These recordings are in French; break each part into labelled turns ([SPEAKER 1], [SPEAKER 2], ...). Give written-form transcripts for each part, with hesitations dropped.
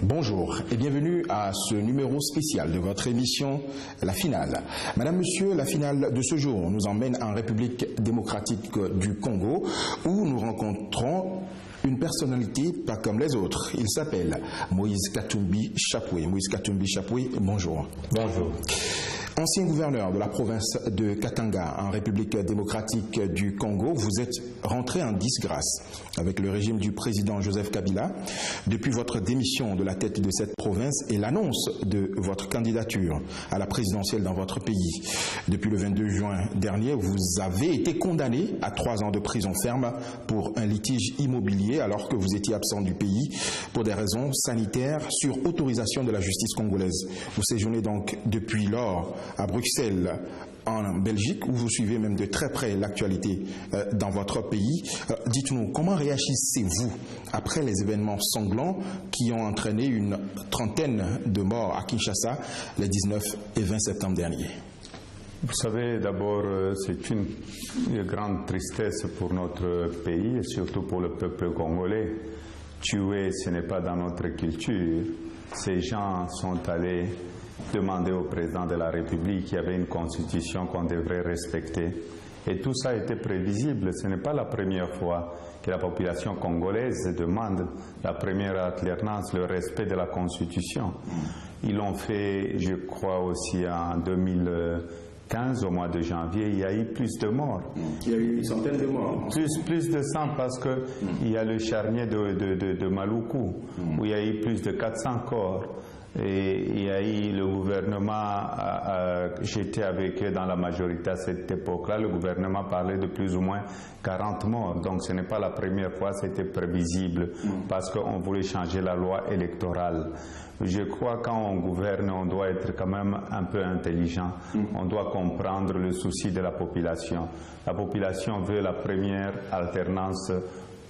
[SPEAKER 1] Bonjour et bienvenue à ce numéro spécial de votre émission La Finale. Madame, Monsieur, la finale de ce jour nous emmène en République démocratique du Congo où nous rencontrons une personnalité pas comme les autres. Il s'appelle Moïse Katumbi Chapoué. Moïse Katumbi Chapoué, bonjour.
[SPEAKER 2] Bonjour.
[SPEAKER 1] Ancien gouverneur de la province de Katanga en République démocratique du Congo, vous êtes rentré en disgrâce avec le régime du président Joseph Kabila depuis votre démission de la tête de cette province et l'annonce de votre candidature à la présidentielle dans votre pays. Depuis le 22 juin dernier, vous avez été condamné à 3 ans de prison ferme pour un litige immobilier alors que vous étiez absent du pays pour des raisons sanitaires sur autorisation de la justice congolaise. Vous séjournez donc depuis lors à Bruxelles, en Belgique, où vous suivez même de très près l'actualité dans votre pays. Dites-nous, comment réagissez-vous après les événements sanglants qui ont entraîné une trentaine de morts à Kinshasa les 19 et 20 septembre derniers?
[SPEAKER 2] Vous savez, d'abord, c'est une grande tristesse pour notre pays et surtout pour le peuple congolais. Tuer, ce n'est pas dans notre culture. Ces gens sont allés demander au président de la République qu'il y avait une constitution qu'on devrait respecter. Et tout ça était prévisible. Ce n'est pas la première fois que la population congolaise demande la première alternance, le respect de la constitution. Ils l'ont fait, je crois, aussi en 2015, au mois de janvier. Il y a eu plus de morts.
[SPEAKER 1] Il y a eu une centaine de morts.
[SPEAKER 2] Plus de 100 parce qu'il y a le charnier de Maluku, où il y a eu plus de 400 corps. Et il y a eu le gouvernement, j'étais avec eux dans la majorité à cette époque-là, le gouvernement parlait de plus ou moins 40 morts. Donc ce n'est pas la première fois, c'était prévisible parce qu'on voulait changer la loi électorale. Je crois que quand on gouverne, on doit être quand même un peu intelligent. On doit comprendre le souci de la population. La population veut la première alternance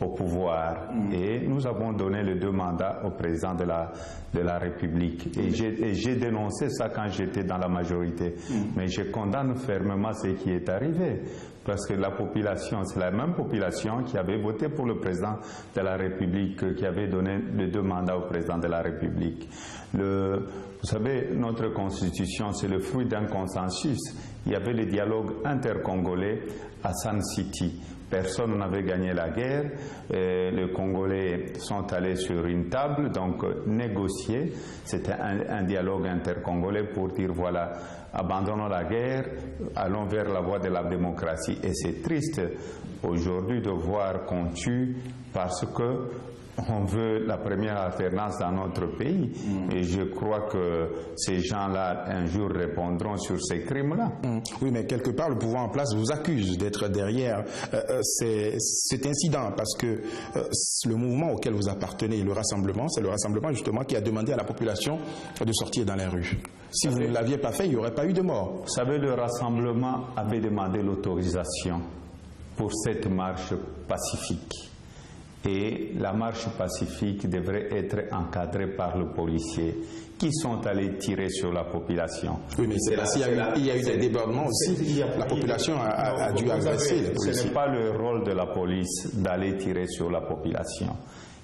[SPEAKER 2] au pouvoir. Et nous avons donné les 2 mandats au président de la République. Et j'ai dénoncé ça quand j'étais dans la majorité. Mais je condamne fermement ce qui est arrivé. Parce que la population, c'est la même population qui avait voté pour le président de la République, qui avait donné les 2 mandats au président de la République. Vous savez, notre constitution, c'est le fruit d'un consensus. Il y avait le dialogue intercongolais à Sun City. Personne n'avait gagné la guerre. Les Congolais sont allés sur une table, donc négocier. C'était un dialogue intercongolais pour dire voilà, abandonnons la guerre, allons vers la voie de la démocratie. Et c'est triste aujourd'hui de voir qu'on tue parce que on veut la première alternance dans notre pays. Et je crois que ces gens-là, un jour, répondront sur ces crimes-là.
[SPEAKER 1] Oui, mais quelque part, le pouvoir en place vous accuse d'être derrière cet incident, parce que le mouvement auquel vous appartenez, le rassemblement, c'est le rassemblement justement qui a demandé à la population de sortir dans les rues. Si vous ne l'aviez pas fait, il n'y aurait pas eu de mort.
[SPEAKER 2] Vous savez, le rassemblement avait demandé l'autorisation pour cette marche pacifique. Et la marche pacifique devrait être encadrée par le policier qui sont allés tirer sur la population.
[SPEAKER 1] Oui, mais il y a eu des débordements aussi. La population a dû agresser les policiers.
[SPEAKER 2] Ce n'est pas le rôle de la police d'aller tirer sur la population.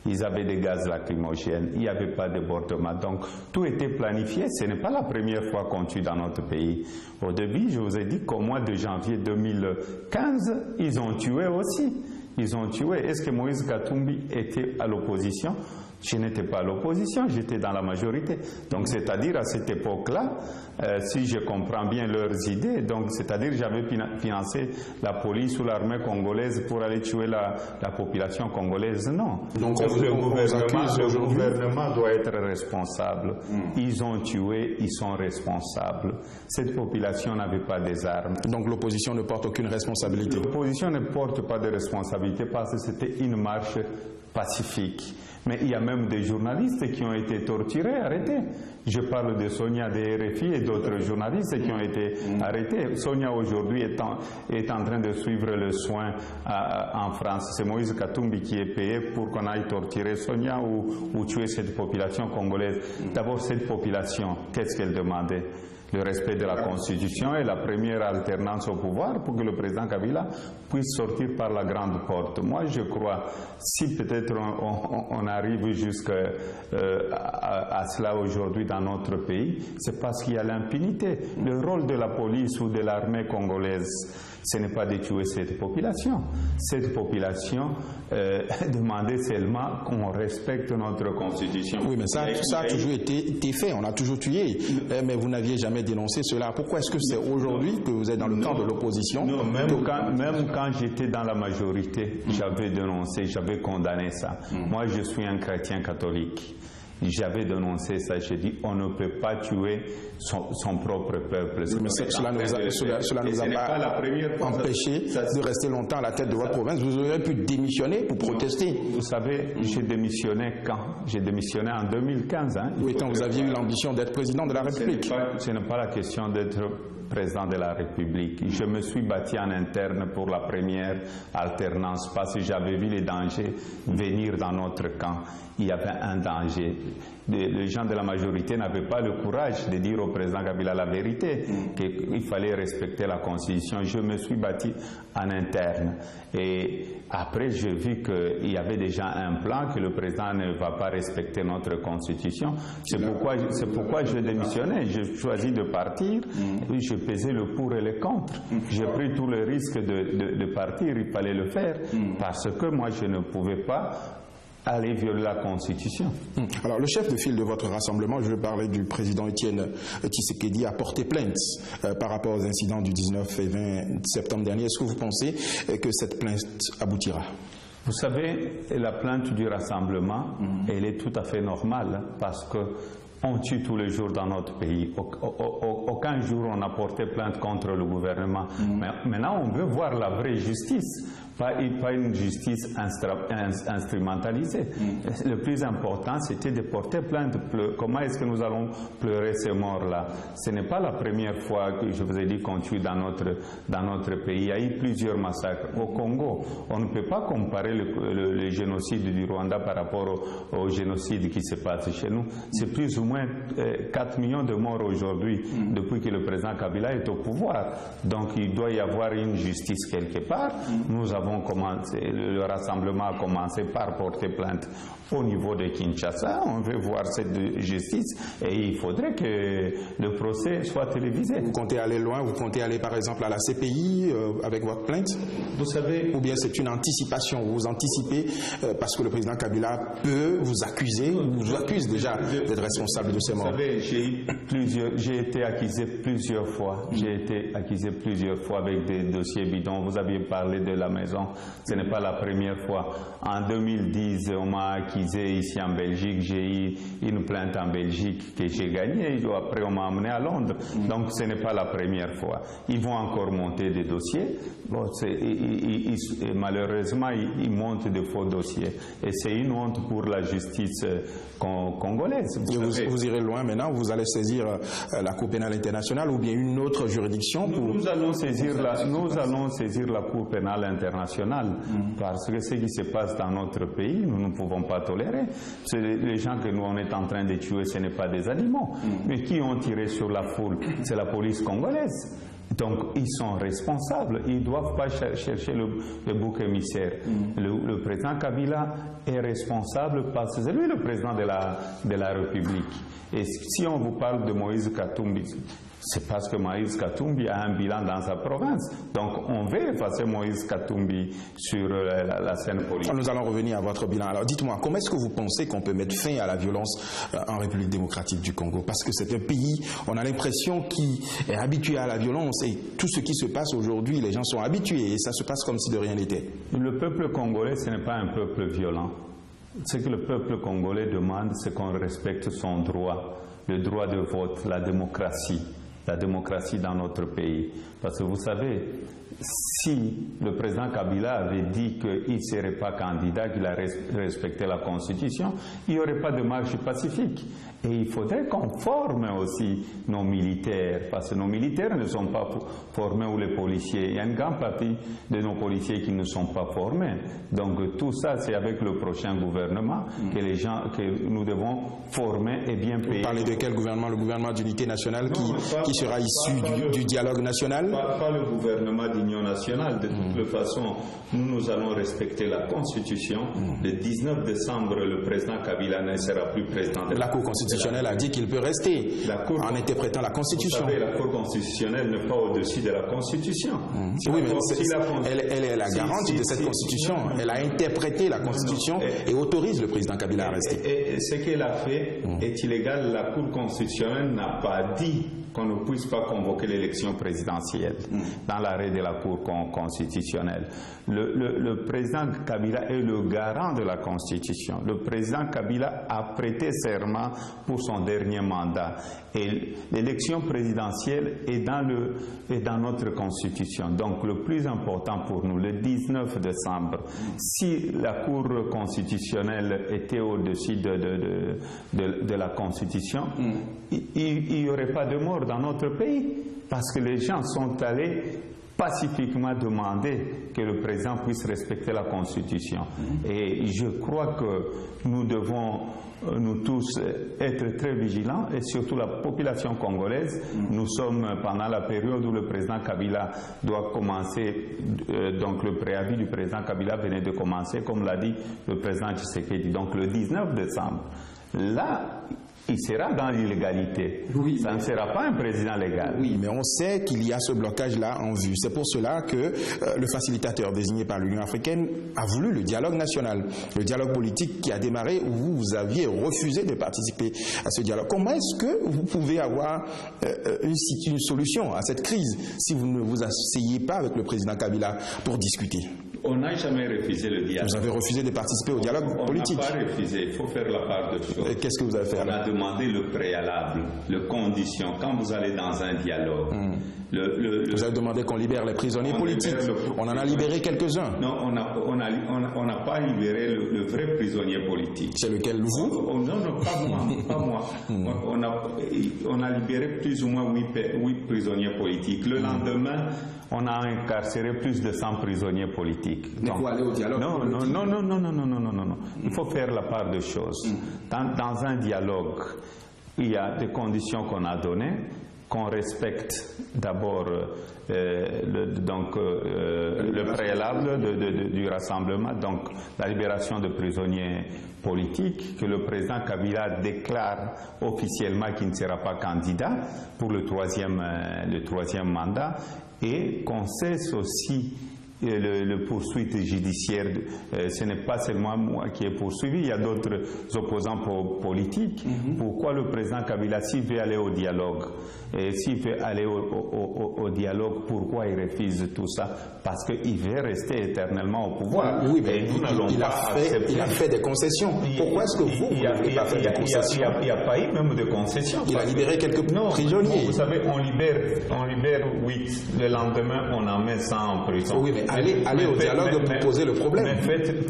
[SPEAKER 2] Ils avaient des gaz lacrymogènes, il n'y avait pas de débordement. Donc tout était planifié. Ce n'est pas la première fois qu'on tue dans notre pays. Au début, je vous ai dit qu'au mois de janvier 2015, ils ont tué aussi. Ils ont tué. Est-ce que Moïse Katumbi était à l'opposition? Je n'étais pas à l'opposition, j'étais dans la majorité. Donc, c'est-à-dire, à cette époque-là, si je comprends bien leurs idées, donc, c'est-à-dire, j'avais financé la police ou l'armée congolaise pour aller tuer la population congolaise. Non.
[SPEAKER 1] Donc,
[SPEAKER 2] le gouvernement doit être responsable. Ils ont tué, ils sont responsables. Cette population n'avait pas des armes.
[SPEAKER 1] Donc, l'opposition ne porte aucune responsabilité?
[SPEAKER 2] L'opposition ne porte pas de responsabilité parce que c'était une marche pacifique. Mais il y a même des journalistes qui ont été torturés, arrêtés. Je parle de Sonia de RFI et d'autres journalistes qui ont été arrêtés. Sonia aujourd'hui est en train de suivre le soin en France. C'est Moïse Katumbi qui est payé pour qu'on aille torturer Sonia ou tuer cette population congolaise. D'abord, cette population, qu'est-ce qu'elle demandait? Le respect de la Constitution et la première alternance au pouvoir pour que le président Kabila puisse sortir par la grande porte. Moi, je crois, si peut-être on arrive jusqu'à cela aujourd'hui dans notre pays, c'est parce qu'il y a l'impunité. Le rôle de la police ou de l'armée congolaise, ce n'est pas de tuer cette population. Cette population demandait seulement qu'on respecte notre Constitution.
[SPEAKER 1] Oui, mais ça a toujours été fait. On a toujours tué. Mais vous n'aviez jamais dénoncé cela. Pourquoi est-ce que c'est aujourd'hui que vous êtes dans le camp de l'opposition?
[SPEAKER 2] Non, même quand j'étais dans la majorité, j'avais dénoncé, j'avais condamné ça. Moi, je suis un chrétien catholique. J'avais dénoncé ça, j'ai dit on ne peut pas tuer son propre peuple.
[SPEAKER 1] Mais cela ne nous a pas empêché de rester longtemps à la tête de votre province. Vous auriez pu démissionner pour protester.
[SPEAKER 2] Vous savez, j'ai démissionné quand? J'ai démissionné en 2015. Hein.
[SPEAKER 1] Oui, quand vous aviez eu l'ambition d'être président de la République.
[SPEAKER 2] Ce n'est pas la question d'être président de la République. Je me suis battu en interne pour la première alternance parce que j'avais vu les dangers venir dans notre camp. Il y avait un danger. Les gens de la majorité n'avaient pas le courage de dire au président Kabila la vérité, qu'il fallait respecter la Constitution. Je me suis battu en interne. Et après, j'ai vu qu'il y avait déjà un plan, que le président ne va pas respecter notre Constitution. C'est pourquoi j'ai démissionné. J'ai choisi de partir. Je pesais le pour et le contre. J'ai pris tous les risques de partir. Il fallait le faire. Parce que moi, je ne pouvais pas aller violer la Constitution.
[SPEAKER 1] Alors, le chef de file de votre rassemblement, je veux parler du président Étienne Tshisekedi, a porté plainte par rapport aux incidents du 19 et 20 septembre dernier. Est-ce que vous pensez que cette plainte aboutira?
[SPEAKER 2] Vous savez, la plainte du rassemblement, elle est tout à fait normale parce que on tue tous les jours dans notre pays. Aucun jour on a porté plainte contre le gouvernement. Mais maintenant, on veut voir la vraie justice. Pas une justice instrumentalisée. Le plus important, c'était de porter plainte. Comment est-ce que nous allons pleurer ces morts-là? Ce n'est pas la première fois que je vous ai dit qu'on tue dans notre pays. Il y a eu plusieurs massacres. Au Congo, on ne peut pas comparer le génocide du Rwanda par rapport au génocide qui se passe chez nous. C'est plus ou moins 4 millions de morts aujourd'hui depuis que le président Kabila est au pouvoir. Donc il doit y avoir une justice quelque part. Nous avons commencé, le rassemblement a commencé par porter plainte au niveau de Kinshasa. On veut voir cette justice et il faudrait que le procès soit télévisé.
[SPEAKER 1] Vous comptez aller loin? Vous comptez aller par exemple à la CPI avec votre plainte?
[SPEAKER 2] Vous savez,
[SPEAKER 1] ou bien c'est une anticipation? Vous anticipez parce que le président Kabila peut vous accuser, ou vous accuse déjà d'être responsable de ces morts?
[SPEAKER 2] Vous savez, j'ai été accusé plusieurs fois. J'ai été accusé plusieurs fois avec des dossiers bidons. Vous aviez parlé de la maison. Ce n'est pas la première fois. En 2010, on m'a accusé ici en Belgique. J'ai eu une plainte en Belgique que j'ai gagnée. Après, on m'a amené à Londres. Donc, ce n'est pas la première fois. Ils vont encore monter des dossiers. Bon, malheureusement, ils montent de faux dossiers. Et c'est une honte pour la justice congolaise.
[SPEAKER 1] Vous irez loin maintenant? Vous allez saisir la Cour pénale internationale ou bien une autre juridiction?
[SPEAKER 2] Nous allons saisir la Cour pénale internationale parce que ce qui se passe dans notre pays, nous ne pouvons pas tolérer. Les gens que nous on est en train de tuer, ce n'est pas des animaux. Mais qui ont tiré sur la foule? C'est la police congolaise. Donc, ils sont responsables. Ils ne doivent pas chercher le bouc émissaire. Le président Kabila est responsable parce que c'est lui le président de la République. Et si on vous parle de Moïse Katumbi, c'est parce que Moïse Katumbi a un bilan dans sa province. Donc, on veut effacer Moïse Katumbi sur la scène politique.
[SPEAKER 1] Nous allons revenir à votre bilan. Alors, dites-moi, comment est-ce que vous pensez qu'on peut mettre fin à la violence en République démocratique du Congo? Parce que c'est un pays, on a l'impression, qui est habitué à la violence et tout ce qui se passe aujourd'hui, les gens sont habitués et ça se passe comme si de rien n'était.
[SPEAKER 2] Le peuple congolais, ce n'est pas un peuple violent. Ce que le peuple congolais demande, c'est qu'on respecte son droit, le droit de vote, la démocratie dans notre pays. Parce que vous savez, si le président Kabila avait dit qu'il ne serait pas candidat, qu'il a respecté la Constitution, il n'y aurait pas de marche pacifique. Et il faudrait qu'on forme aussi nos militaires, parce que nos militaires ne sont pas formés, ou les policiers. Il y a une grande partie de nos policiers qui ne sont pas formés. Donc tout ça, c'est avec le prochain gouvernement que les gens, que nous devons former et bien payer.
[SPEAKER 1] Vous parlez de quel gouvernement? Le gouvernement d'unité nationale qui sera issu du dialogue national?
[SPEAKER 2] Pas le gouvernement d'union nationale. De toute façon, nous allons respecter la Constitution. Le 19 décembre, le président Kabila ne sera plus président de
[SPEAKER 1] la Cour constitutionnelle a dit qu'il peut rester en interprétant la Constitution.
[SPEAKER 2] Vous savez, la Cour constitutionnelle n'est pas au-dessus de la Constitution.
[SPEAKER 1] Oui, mais elle est la garante de cette Constitution. Elle a interprété la Constitution et autorise le président Kabila à rester.
[SPEAKER 2] Et ce qu'elle a fait est illégal. La Cour constitutionnelle n'a pas dit qu'on ne puisse pas convoquer l'élection présidentielle dans l'arrêt de la Cour constitutionnelle. Le président Kabila est le garant de la Constitution. Le président Kabila a prêté serment pour son dernier mandat. Et l'élection présidentielle est dans notre Constitution. Donc le plus important pour nous, le 19 décembre, si la Cour constitutionnelle était au-dessus de la Constitution, il n'y aurait pas de mort dans notre pays, parce que les gens sont allés pacifiquement demander que le président puisse respecter la Constitution. Et je crois que nous devons, nous tous, être très vigilants, et surtout la population congolaise. Nous sommes pendant la période où le président Kabila doit commencer, donc le préavis du président Kabila venait de commencer, comme l'a dit le président Tshisekedi, donc le 19 décembre. Là, il sera dans l'illégalité. Oui, ça ne sera pas un président légal.
[SPEAKER 1] Oui, mais on sait qu'il y a ce blocage-là en vue. C'est pour cela que le facilitateur désigné par l'Union africaine a voulu le dialogue national, le dialogue politique qui a démarré où vous aviez refusé de participer à ce dialogue. Comment est-ce que vous pouvez avoir une solution à cette crise si vous ne vous asseyez pas avec le président Kabila pour discuter?
[SPEAKER 2] On n'a jamais refusé le dialogue.
[SPEAKER 1] Vous avez refusé de participer au dialogue politique?
[SPEAKER 2] On n'a pas refusé, il faut faire la part de choses.
[SPEAKER 1] Qu'est-ce que vous avez fait?
[SPEAKER 2] On a demandé le préalable, les conditions. Quand vous allez dans un dialogue,
[SPEAKER 1] vous avez demandé qu'on libère les prisonniers politiques. On en a libéré quelques-uns.
[SPEAKER 2] Non, on n'a pas libéré le vrai prisonnier politique.
[SPEAKER 1] C'est lequel, vous?
[SPEAKER 2] Non, pas moi. On a libéré plus ou moins 8 prisonniers politiques. Le lendemain, on a incarcéré plus de 100 prisonniers politiques.
[SPEAKER 1] Mais vous allez au dialogue politique?
[SPEAKER 2] Non. Il faut faire la part des choses. Dans un dialogue, il y a des conditions qu'on a données, qu'on respecte d'abord le préalable du rassemblement, donc la libération de prisonniers politiques, que le président Kabila déclare officiellement qu'il ne sera pas candidat pour le troisième mandat, et qu'on cesse aussi le poursuite judiciaire. Ce n'est pas seulement moi qui ai poursuivi, il y a d'autres opposants politiques. Pourquoi le président Kabila, s'il veut aller au dialogue, s'il veut aller au dialogue, pourquoi il refuse tout ça? Parce qu'il veut rester éternellement au pouvoir.
[SPEAKER 1] Oui, mais il a fait des concessions. Pourquoi est-ce que vous n'avez pas fait des concessions?
[SPEAKER 2] Il n'y a pas eu même de concessions.
[SPEAKER 1] Il a libéré quelques prisonniers.
[SPEAKER 2] Vous savez, on libère 8. Le lendemain, on en met 100 en prison.
[SPEAKER 1] Oui, mais allez au dialogue pour poser le problème.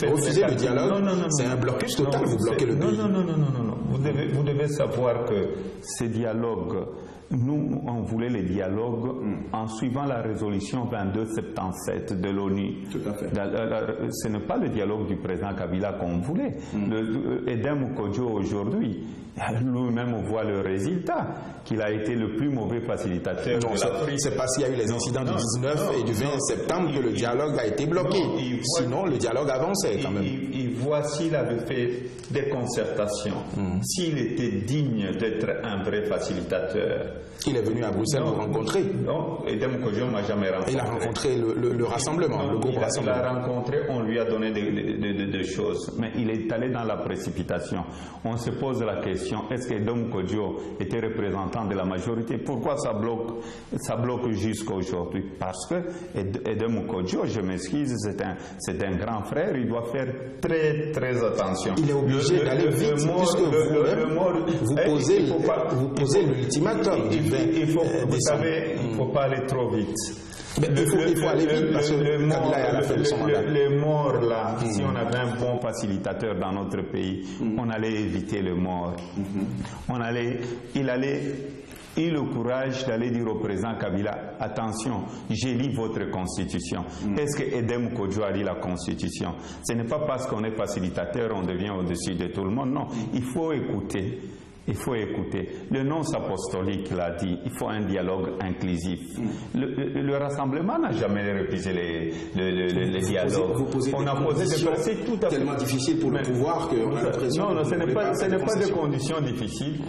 [SPEAKER 1] Refuser le dialogue, c'est un blocus total, vous bloquez le pays.
[SPEAKER 2] Non. Vous devez savoir que ces dialogues, nous, on voulait les dialogues en suivant la résolution 2277 de l'ONU.
[SPEAKER 1] Tout à fait.
[SPEAKER 2] Ce n'est pas le dialogue du président Kabila qu'on voulait. Edem Kodjo aujourd'hui, lui-même voit le résultat, qu'il a été le plus mauvais facilitateur de l'Afrique.
[SPEAKER 1] C'est parce qu'il y a eu les incidents du 19 et du 20 septembre que le dialogue a été bloqué. Sinon, le dialogue avançait quand même.
[SPEAKER 2] Il voit s'il avait fait des concertations, s'il était digne d'être un vrai facilitateur.
[SPEAKER 1] Il est venu à Bruxelles vous rencontrer.
[SPEAKER 2] Non, Edem Kodjo ne m'a jamais rencontré.
[SPEAKER 1] Il a rencontré le rassemblement, le groupe rassemblement.
[SPEAKER 2] Il a rencontré, on lui a donné des choses, mais il est allé dans la précipitation. On se pose la question, est-ce qu'Edem Kodjo était représentant de la majorité? Pourquoi ça bloque jusqu'à aujourd'hui? Parce que Edem Kodjo, je m'excuse, c'est un grand frère, il doit faire très très attention.
[SPEAKER 1] Il est obligé d'aller vite, puisque vous posez l'ultimatum.
[SPEAKER 2] Vous savez, il ne faut pas aller trop vite.
[SPEAKER 1] Mais il faut aller vite parce que Kabila est à la fin de son mandat.
[SPEAKER 2] Les morts là, si on avait un bon facilitateur dans notre pays, on allait éviter les morts. Il allait eu le courage d'aller dire au président Kabila, attention, j'ai lu votre constitution. Est-ce que Edem Kodjo a lu la constitution? Ce n'est pas parce qu'on est facilitateur, on devient au-dessus de tout le monde. Non, il faut écouter. Il faut écouter. Le nonce apostolique l'a dit, il faut un dialogue inclusif. Le rassemblement n'a jamais refusé les dialogues.
[SPEAKER 1] On a posé des conditions tout à fait tellement difficiles pour le pouvoir qu'on a l'impression...
[SPEAKER 2] Non, ce n'est pas des conditions difficiles.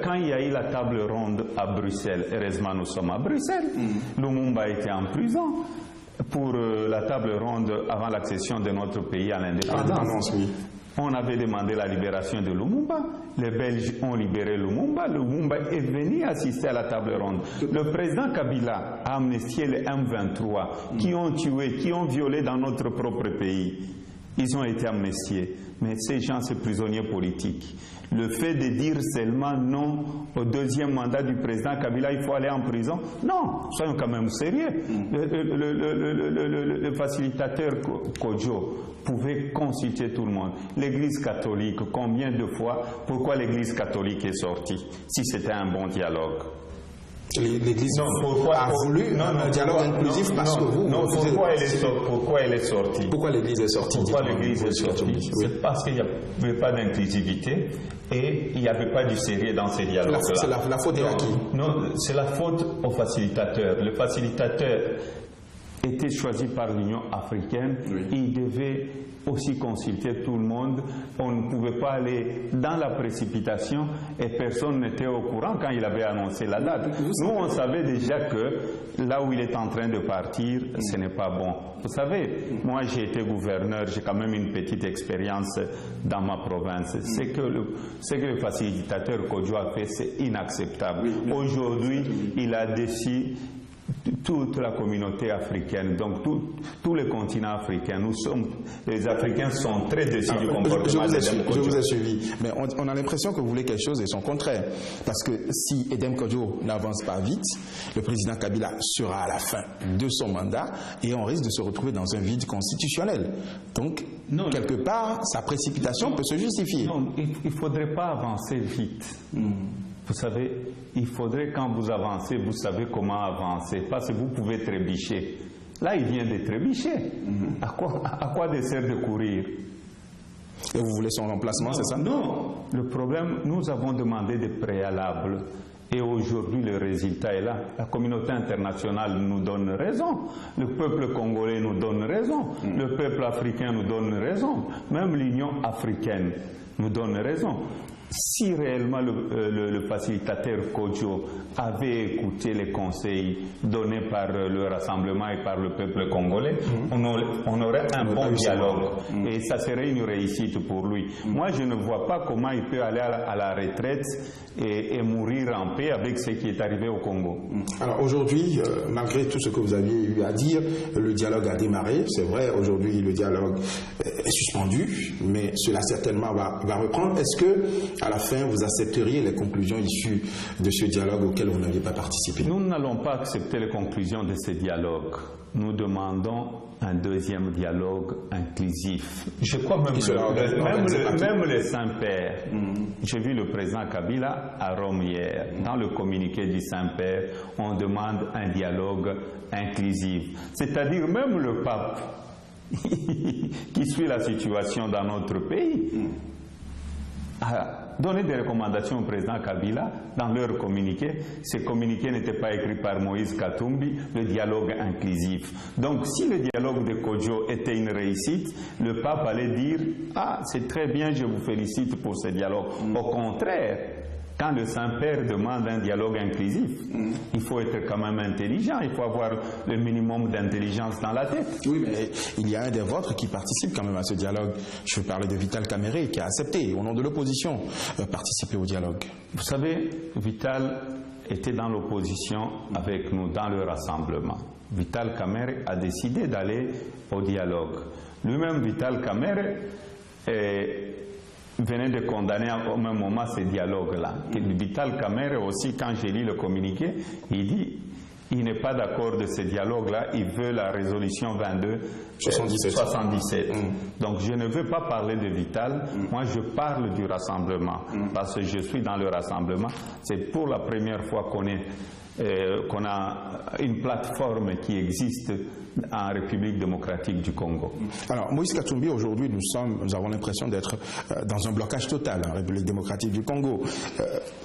[SPEAKER 2] Quand il y a eu la table ronde à Bruxelles, heureusement nous sommes à Bruxelles, Lumumba était en prison pour la table ronde avant l'accession de notre pays à l'indépendance. On avait demandé la libération de Lumumba. Les Belges ont libéré Lumumba. Lumumba est venu assister à la table ronde. Le président Kabila a amnistié les M23 qui ont tué, qui ont violé dans notre propre pays. Ils ont été amnistiés. Mais ces gens, ces prisonniers politiques, le fait de dire seulement non au deuxième mandat du président Kabila, il faut aller en prison. Non, soyons quand même sérieux. Le facilitateur Kodjo pouvait consulter tout le monde. L'Église catholique, combien de fois, pourquoi l'Église catholique est sortie, si c'était un bon dialogue?
[SPEAKER 1] L'Église a voulu un dialogue inclusif parce que vous...
[SPEAKER 2] Non, pourquoi elle est sortie?
[SPEAKER 1] Pourquoi l'Église est sortie?
[SPEAKER 2] Pourquoi l'Église est sortie? C'est parce qu'il n'y avait pas d'inclusivité et il n'y avait pas du sérieux dans ces dialogues-là.
[SPEAKER 1] C'est la faute est à qui?
[SPEAKER 2] Non, c'est la faute au facilitateur. Le facilitateur était choisi par l'Union africaine. Il devait aussi consulter tout le monde. On ne pouvait pas aller dans la précipitation et personne n'était au courant quand il avait annoncé la date. Nous, on savait déjà que là où il est en train de partir, ce n'est pas bon. Vous savez, moi j'ai été gouverneur, j'ai quand même une petite expérience dans ma province. Ce que le facilitateur Kodjo a fait, c'est inacceptable. Aujourd'hui, il a décidé toute la communauté africaine, donc tous les continents africains, les Africains sont très déçus du comportement d'Edem Kodjo.
[SPEAKER 1] Je vous ai suivi, mais on a l'impression que vous voulez quelque chose et son contraire. Parce que si Edem Kodjo n'avance pas vite, le président Kabila sera à la fin de son mandat et on risque de se retrouver dans un vide constitutionnel. Donc, quelque part, sa précipitation peut se justifier.
[SPEAKER 2] Non, il ne faudrait pas avancer vite. Vous savez, il faudrait, quand vous avancez, vous savez comment avancer, parce que vous pouvez trébucher. Là, il vient de trébucher. À quoi dessert de courir?
[SPEAKER 1] Et vous voulez son remplacement, c'est ça?
[SPEAKER 2] Non. Le problème, nous avons demandé des préalables. Et aujourd'hui, le résultat est là. La communauté internationale nous donne raison. Le peuple congolais nous donne raison. Le peuple africain nous donne raison. Même l'Union africaine nous donne raison. Si réellement le facilitateur Kodjo avait écouté les conseils donnés par le rassemblement et par le peuple congolais, on aurait un bon dialogue et ça serait une réussite pour lui. Moi, je ne vois pas comment il peut aller à la retraite et mourir en paix avec ce qui est arrivé au Congo.
[SPEAKER 1] Alors aujourd'hui, malgré tout ce que vous aviez eu à dire, le dialogue a démarré. C'est vrai, aujourd'hui, le dialogue est suspendu, mais cela certainement va reprendre. Est-ce que à la fin, vous accepteriez les conclusions issues de ce dialogue auquel vous n'aviez pas participé?
[SPEAKER 2] Nous n'allons pas accepter les conclusions de ce dialogue. Nous demandons un deuxième dialogue inclusif. Je crois même le Saint-Père. J'ai vu le président Kabila à Rome hier. Dans le communiqué du Saint-Père, on demande un dialogue inclusif. C'est-à-dire même le pape qui suit la situation dans notre pays a donné des recommandations au président Kabila dans leur communiqué. Ces communiqués n'étaient pas écrits par Moïse Katumbi, le dialogue inclusif. Donc si le dialogue de Kodjo était une réussite, le pape allait dire « Ah, c'est très bien, je vous félicite pour ce dialogue ». Au contraire, quand le Saint-Père demande un dialogue inclusif, il faut être quand même intelligent, il faut avoir le minimum d'intelligence dans la tête.
[SPEAKER 1] Oui, mais il y a un des vôtres qui participe quand même à ce dialogue. Je veux parler de Vital Kamerhe qui a accepté, au nom de l'opposition, participer au dialogue.
[SPEAKER 2] Vous savez, Vital était dans l'opposition avec nous, dans le rassemblement. Vital Kamerhe a décidé d'aller au dialogue. Lui-même, Vital Kamerhe venait de condamner au même moment ces dialogues-là. Vital Kamerhe aussi, quand j'ai lu le communiqué, il dit il n'est pas d'accord de ce dialogue-là, il veut la résolution 22-77. Donc je ne veux pas parler de Vital, moi je parle du rassemblement, parce que je suis dans le rassemblement. C'est pour la première fois qu'on a une plateforme qui existe en République démocratique du Congo.
[SPEAKER 1] Alors, Moïse Katumbi, aujourd'hui, nous avons l'impression d'être dans un blocage total en République démocratique du Congo.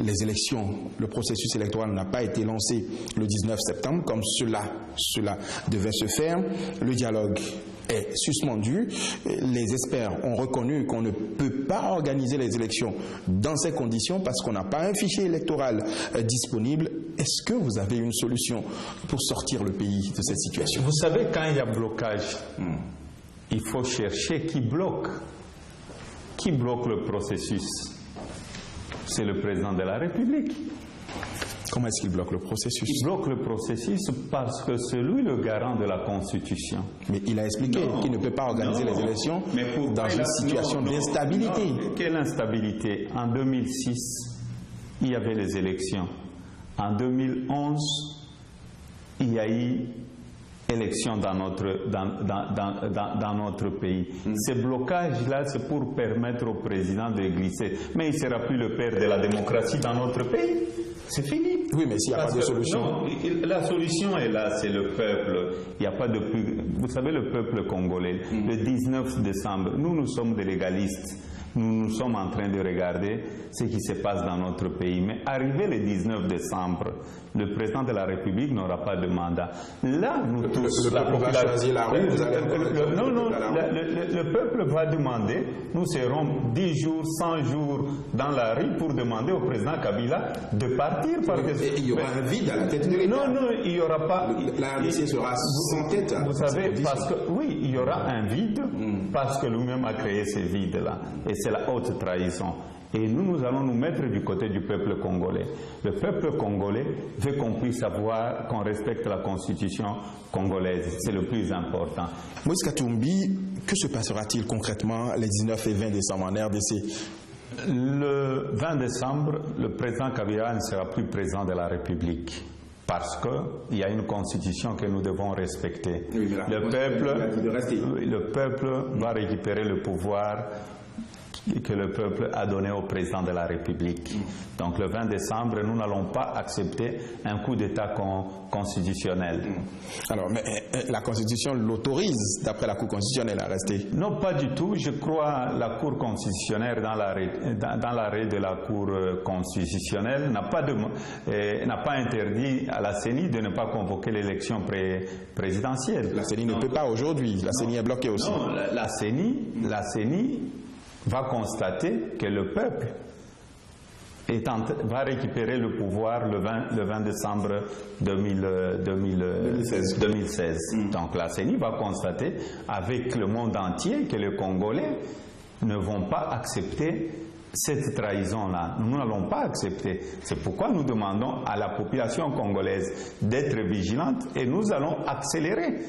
[SPEAKER 1] Les élections, le processus électoral n'a pas été lancé le 19 septembre, comme cela devait se faire. Le dialogue est suspendu. Les experts ont reconnu qu'on ne peut pas organiser les élections dans ces conditions parce qu'on n'a pas un fichier électoral disponible. Est-ce que vous avez une solution pour sortir le pays de cette situation?
[SPEAKER 2] Vous savez, quand il y a blocage, il faut chercher qui bloque. Qui bloque le processus? C'est le président de la République.
[SPEAKER 1] Comment est-ce qu'il bloque le processus?
[SPEAKER 2] Il bloque le processus parce que c'est lui le garant de la Constitution.
[SPEAKER 1] Mais il a expliqué qu'il ne peut pas organiser les élections dans une situation d'instabilité.
[SPEAKER 2] Quelle instabilité? En 2006, il y avait les élections. En 2011, il y a eu élection dans notre pays. Ces blocages-là, c'est pour permettre au président de glisser. Mais il ne sera plus le père de la démocratie dans notre pays. C'est fini.
[SPEAKER 1] Oui, mais s'il n'y a pas de solution.
[SPEAKER 2] Non, la solution est là, c'est le peuple. Il n'y a pas de plus. Vous savez, le peuple congolais, le 19 décembre, nous sommes des légalistes. Nous sommes en train de regarder ce qui se passe dans notre pays. Mais arrivé le 19 décembre, le président de la République n'aura pas de mandat. Là, nous tous,
[SPEAKER 1] la population va choisir la rue.
[SPEAKER 2] Le peuple va demander, nous serons 10 jours, 100 jours dans la rue pour demander au président Kabila de partir.
[SPEAKER 1] Et il y aura un vide à la tête de l'État.
[SPEAKER 2] Non, il n'y aura pas.
[SPEAKER 1] La RDC sera sans tête.
[SPEAKER 2] Vous savez, parce que, oui, il y aura un vide parce que lui-même a créé ce vide-là. Et c'est la haute trahison. Et nous allons nous mettre du côté du peuple congolais. Le peuple congolais veut qu'on puisse savoir qu'on respecte la constitution congolaise. C'est le plus important.
[SPEAKER 1] Moïse Katumbi, que se passera-t-il concrètement les 19 et 20 décembre en RDC?
[SPEAKER 2] Le 20 décembre, le président Kabila ne sera plus président de la République. Parce qu'il y a une constitution que nous devons respecter.
[SPEAKER 1] Oui,
[SPEAKER 2] le peuple va récupérer le pouvoir que le peuple a donné au président de la République. Donc le 20 décembre, nous n'allons pas accepter un coup d'État constitutionnel. Alors, mais
[SPEAKER 1] la Constitution l'autorise, d'après la Cour constitutionnelle, à rester?
[SPEAKER 2] Non, pas du tout. Je crois que la Cour constitutionnelle, dans l'arrêt de la Cour constitutionnelle, n'a pas interdit à la CENI de ne pas convoquer l'élection présidentielle.
[SPEAKER 1] La CENI ne peut pas aujourd'hui. La CENI est bloquée aussi.
[SPEAKER 2] Non, la CENI va constater que le peuple va récupérer le pouvoir le 20 décembre 2016. Donc la CENI va constater avec le monde entier que les Congolais ne vont pas accepter cette trahison-là. Nous n'allons pas accepter. C'est pourquoi nous demandons à la population congolaise d'être vigilante et nous allons accélérer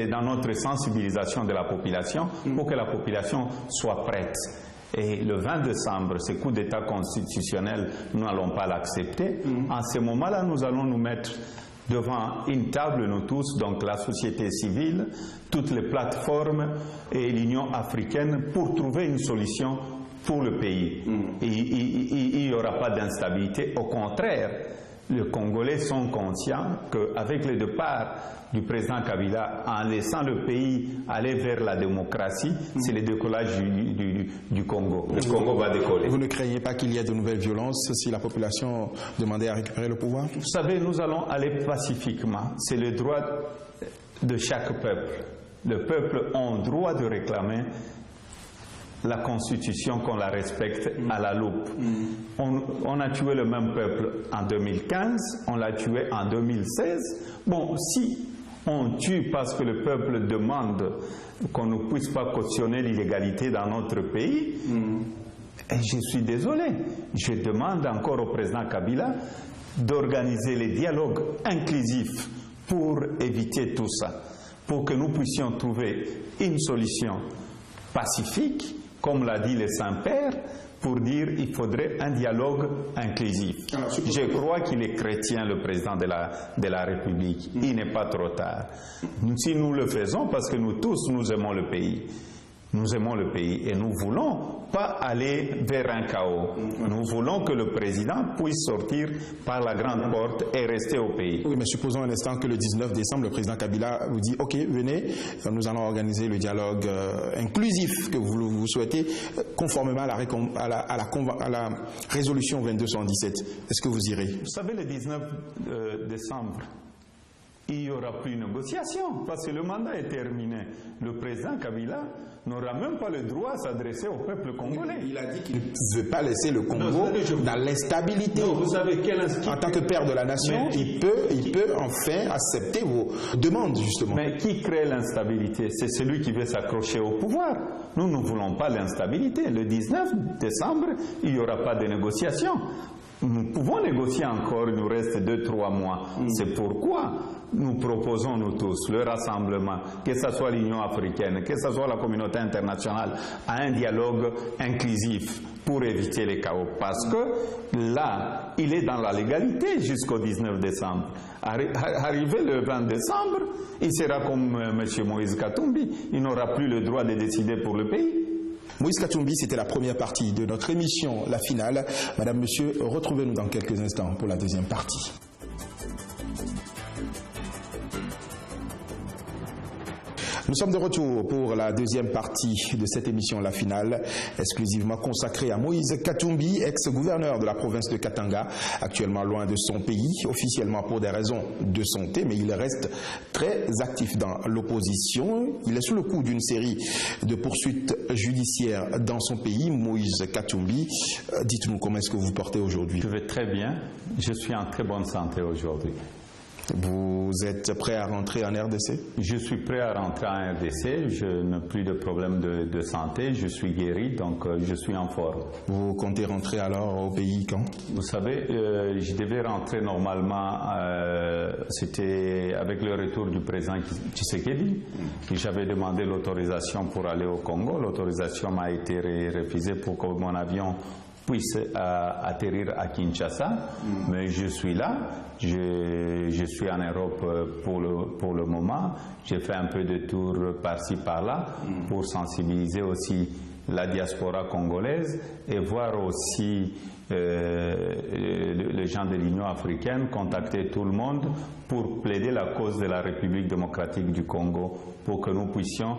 [SPEAKER 2] dans notre sensibilisation de la population pour que la population soit prête. Et le 20 décembre, ce coup d'État constitutionnel, nous n'allons pas l'accepter. En ce moment-là, nous allons nous mettre devant une table, nous tous, donc la société civile, toutes les plateformes et l'Union africaine pour trouver une solution pour le pays. Il n'y aura pas d'instabilité. Au contraire, les Congolais sont conscients qu'avec le départ du président Kabila, en laissant le pays aller vers la démocratie, c'est le décollage du Congo. Le Congo va décoller.
[SPEAKER 1] Vous ne craignez pas qu'il y ait de nouvelles violences si la population demandait à récupérer le pouvoir?
[SPEAKER 2] Vous savez, nous allons aller pacifiquement. C'est le droit de chaque peuple. Le peuple a le droit de réclamer la Constitution, qu'on la respecte à la loupe. On a tué le même peuple en 2015, on l'a tué en 2016. Bon, si on tue parce que le peuple demande qu'on ne puisse pas cautionner l'illégalité dans notre pays, et je suis désolé. Je demande encore au président Kabila d'organiser les dialogues inclusifs pour éviter tout ça, pour que nous puissions trouver une solution pacifique, comme l'a dit le Saint-Père, pour dire qu'il faudrait un dialogue inclusif. Alors, je crois qu'il est chrétien, le président de la République. Il n'est pas trop tard. Si nous le faisons, parce que nous tous, nous aimons le pays. Nous aimons le pays et nous ne voulons pas aller vers un chaos. Nous voulons que le président puisse sortir par la grande porte et rester au pays.
[SPEAKER 1] Oui, mais supposons un instant que le 19 décembre, le président Kabila vous dit « Ok, venez, nous allons organiser le dialogue inclusif que vous souhaitez, conformément à la résolution 2217. » Est-ce que vous irez?
[SPEAKER 2] Vous savez, le 19 décembre, il n'y aura plus de négociation parce que le mandat est terminé. Le président Kabila n'aura même pas le droit de s'adresser au peuple congolais.
[SPEAKER 1] Il a dit qu'il ne veut pas laisser le Congo dans l'instabilité.
[SPEAKER 2] Vous savez
[SPEAKER 1] en tant que père de la nation, il peut enfin accepter vos demandes, justement.
[SPEAKER 2] Mais qui crée l'instabilité? C'est celui qui veut s'accrocher au pouvoir. Nous ne voulons pas l'instabilité. Le 19 décembre, il n'y aura pas de négociation. Nous pouvons négocier encore, il nous reste 2-3 mois. C'est pourquoi nous proposons, nous tous, le rassemblement, que ce soit l'Union africaine, que ce soit la communauté internationale, à un dialogue inclusif pour éviter les chaos. Parce que là, il est dans la légalité jusqu'au 19 décembre. Arrivé le 20 décembre, il sera comme M. Moïse Katumbi. Il n'aura plus le droit de décider pour le pays.
[SPEAKER 1] Moïse Katumbi, c'était la première partie de notre émission, la finale. Madame, Monsieur, retrouvez-nous dans quelques instants pour la deuxième partie. Nous sommes de retour pour la deuxième partie de cette émission, la finale, exclusivement consacrée à Moïse Katumbi, ex-gouverneur de la province de Katanga, actuellement loin de son pays, officiellement pour des raisons de santé, mais il reste très actif dans l'opposition. Il est sous le coup d'une série de poursuites judiciaires dans son pays. Moïse Katumbi, dites-nous comment est-ce que vous portez aujourd'hui?
[SPEAKER 2] Je vais très bien, je suis en très bonne santé aujourd'hui.
[SPEAKER 1] Vous êtes prêt à rentrer en RDC?
[SPEAKER 2] Je suis prêt à rentrer en RDC, je n'ai plus de problème de santé, je suis guéri, donc je suis en forme.
[SPEAKER 1] Vous comptez rentrer alors au pays quand?
[SPEAKER 2] Vous savez, je devais rentrer normalement, c'était avec le retour du président Tshisekedi. J'avais demandé l'autorisation pour aller au Congo, l'autorisation m'a été refusée pour que mon avion puisse atterrir à Kinshasa, mais je suis là, je suis en Europe pour le moment, j'ai fait un peu de tour par-ci par-là pour sensibiliser aussi la diaspora congolaise et voir aussi les gens de l'Union africaine, contacter tout le monde pour plaider la cause de la République démocratique du Congo pour que nous puissions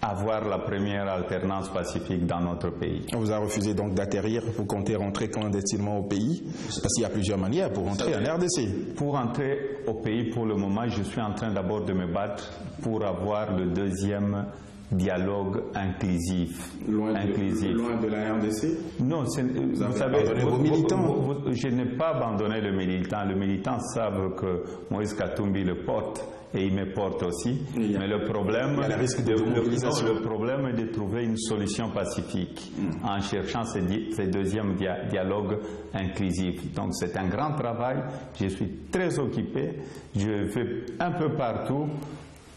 [SPEAKER 2] avoir la première alternance pacifique dans notre pays.
[SPEAKER 1] On vous a refusé donc d'atterrir, vous comptez rentrer clandestinement au pays? Parce qu'il y a plusieurs manières pour rentrer en RDC.
[SPEAKER 2] Pour rentrer au pays, pour le moment, je suis en train d'abord de me battre pour avoir le deuxième dialogue inclusif.
[SPEAKER 1] Loin de la RDC?
[SPEAKER 2] Non, vous savez,
[SPEAKER 1] vos militants.
[SPEAKER 2] Je n'ai pas abandonné le militant. Les militants savent que Moïse Katumbi le porte et il me porte aussi. Mais le problème, le problème est de trouver une solution pacifique en cherchant ce deuxième dialogue inclusif. Donc c'est un grand travail. Je suis très occupé. Je vais un peu partout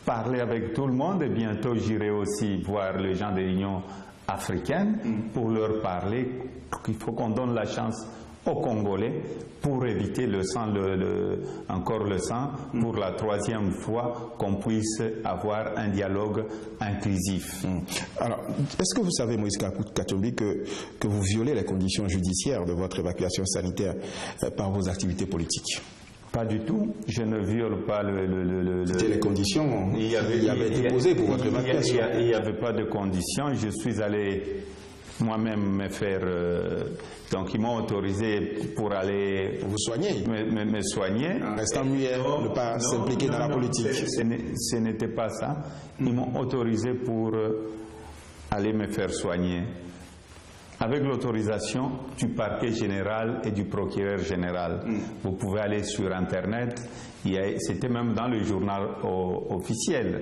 [SPEAKER 2] parler avec tout le monde et bientôt j'irai aussi voir les gens de l'Union africaine pour leur parler qu'il faut qu'on donne la chance aux Congolais pour éviter le sang, encore le sang, pour la troisième fois qu'on puisse avoir un dialogue inclusif.
[SPEAKER 1] Alors, est-ce que vous savez, Moïse Katumbi, que vous violez les conditions judiciaires de votre évacuation sanitaire par vos activités politiques?
[SPEAKER 2] Pas du tout, je ne viole pas
[SPEAKER 1] C'était les conditions qui avaient été posées pour votre évacuation.
[SPEAKER 2] Il n'y avait pas de conditions, je suis allé moi-même me faire... donc ils m'ont autorisé pour aller...
[SPEAKER 1] Vous soigner?
[SPEAKER 2] Me soigner.
[SPEAKER 1] En restant muet, ne pas s'impliquer dans la politique.
[SPEAKER 2] Ce n'était pas ça. Ils m'ont autorisé pour aller me faire soigner. Avec l'autorisation du parquet général et du procureur général. Vous pouvez aller sur Internet, c'était même dans le journal officiel.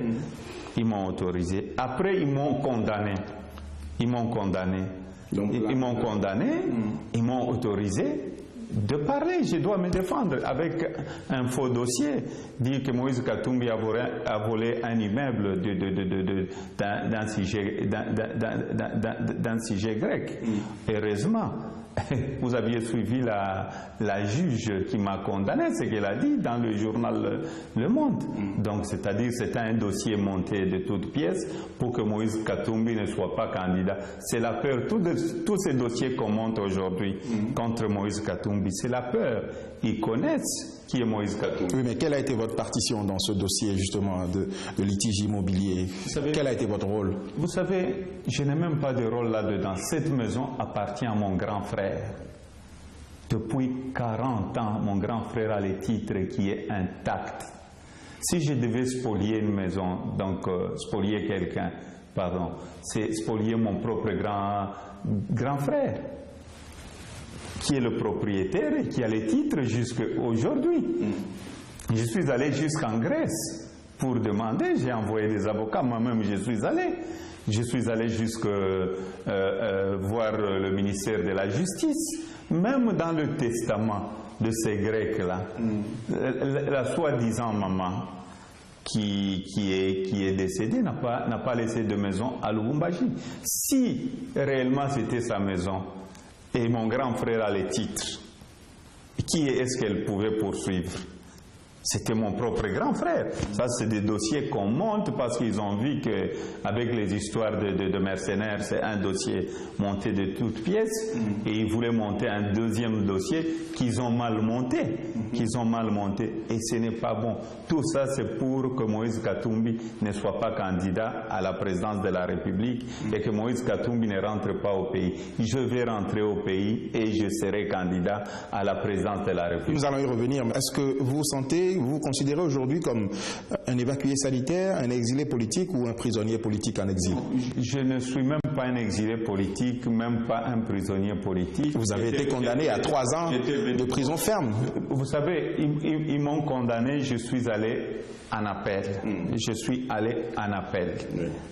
[SPEAKER 2] Ils m'ont autorisé. Après, ils m'ont condamné. Ils m'ont condamné. Ils m'ont autorisé de parler, je dois me défendre avec un faux dossier, dire que Moïse Katumbi a volé un immeuble d'un sujet grec. Heureusement, vous aviez suivi la juge qui m'a condamné, ce qu'elle a dit dans le journal Le Monde. Donc, c'est-à-dire c'était un dossier monté de toutes pièces pour que Moïse Katumbi ne soit pas candidat. C'est la peur. Tous ces dossiers qu'on monte aujourd'hui contre Moïse Katumbi, c'est la peur. Ils connaissent qui est Moïse Katumbi.
[SPEAKER 1] Oui, mais quelle a été votre partition dans ce dossier justement de litige immobilier? Quel a été votre rôle?
[SPEAKER 2] Vous savez, je n'ai même pas de rôle là-dedans. Cette maison appartient à mon grand frère. Depuis 40 ans, mon grand frère a le titre qui est intact. Si je devais spolier une maison, donc spolier quelqu'un, pardon, c'est spolier mon propre grand frère, qui est le propriétaire et qui a les titres jusqu'à aujourd'hui. Je suis allé jusqu'en Grèce pour demander, j'ai envoyé des avocats, moi-même je suis allé. Je suis allé jusqu'à voir le ministère de la Justice. Même dans le testament de ces Grecs-là, la soi-disant maman qui est décédée n'a pas laissé de maison à Lubumbashi. Si réellement c'était sa maison, et mon grand frère a les titres, qui est-ce qu'elle pouvait poursuivre? C'était mon propre grand frère. Ça, c'est des dossiers qu'on monte parce qu'ils ont vu qu'avec les histoires de mercenaires, c'est un dossier monté de toutes pièces. Et ils voulaient monter un deuxième dossier qu'ils ont mal monté. Et ce n'est pas bon. Tout ça, c'est pour que Moïse Katumbi ne soit pas candidat à la présidence de la République et que Moïse Katumbi ne rentre pas au pays. Je vais rentrer au pays et je serai candidat à la présidence de la République.
[SPEAKER 1] Nous allons y revenir. Est-ce que vous considérez aujourd'hui comme un évacué sanitaire, un exilé politique ou un prisonnier politique en exil?
[SPEAKER 2] Je ne suis même pas un exilé politique, même pas un prisonnier politique.
[SPEAKER 1] Vous avez été condamné à 3 ans de prison ferme.
[SPEAKER 2] Vous savez, ils m'ont condamné, je suis allé en appel. Je suis allé en appel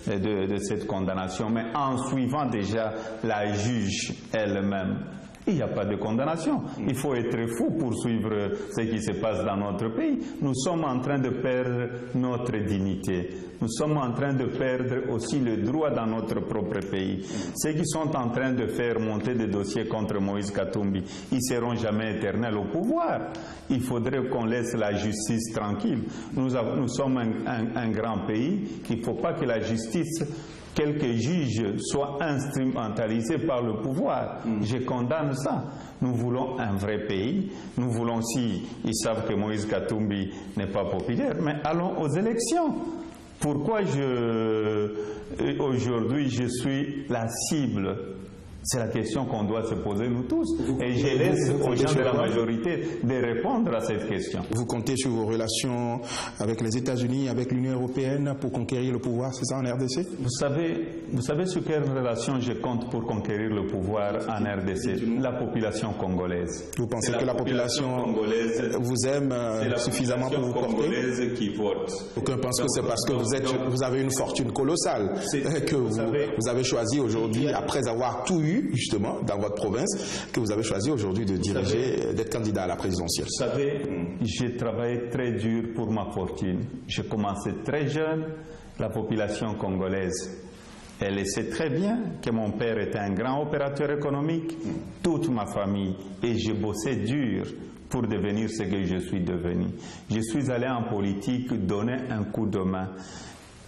[SPEAKER 2] de cette condamnation, mais en suivant déjà la juge elle-même. Il n'y a pas de condamnation. Il faut être fou pour suivre ce qui se passe dans notre pays. Nous sommes en train de perdre notre dignité. Nous sommes en train de perdre aussi le droit dans notre propre pays. Ceux qui sont en train de faire monter des dossiers contre Moïse Katumbi, ils ne seront jamais éternels au pouvoir. Il faudrait qu'on laisse la justice tranquille. Nous sommes un grand pays. Il ne faut pas que la justice, quelques juges soient instrumentalisés par le pouvoir. Je condamne ça. Nous voulons un vrai pays. Nous voulons, si ils savent que Moïse Katumbi n'est pas populaire, mais allons aux élections. Pourquoi aujourd'hui je suis la cible? C'est la question qu'on doit se poser nous tous. Et je laisse aux gens de la majorité de répondre à cette question.
[SPEAKER 1] Vous comptez sur vos relations avec les États-Unis, avec l'Union européenne pour conquérir le pouvoir, c'est ça, en RDC?
[SPEAKER 2] Vous savez sur quelle relation je compte pour conquérir le pouvoir en RDC? La population congolaise.
[SPEAKER 1] Vous pensez que la population congolaise vous aime suffisamment pour vous porter?
[SPEAKER 2] Qui vote.
[SPEAKER 1] Aucun pense que c'est parce que vous avez une fortune colossale que vous avez choisi aujourd'hui, après avoir tout eu justement dans votre province, que vous avez choisi aujourd'hui de diriger, d'être candidat à la présidentielle.
[SPEAKER 2] Vous savez, j'ai travaillé très dur pour ma fortune. J'ai commencé très jeune. La population congolaise, elle sait très bien que mon père était un grand opérateur économique, toute ma famille, et j'ai bossé dur pour devenir ce que je suis devenu. Je suis allé en politique donner un coup de main.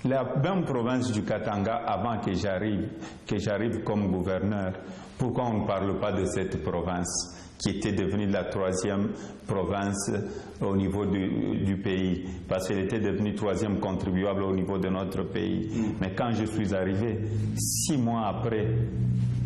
[SPEAKER 2] La même province du Katanga, avant que j'arrive comme gouverneur, pourquoi on ne parle pas de cette province qui était devenue la 3e province au niveau du pays, parce qu'elle était devenue 3e contribuable au niveau de notre pays. Mais quand je suis arrivé, 6 mois après,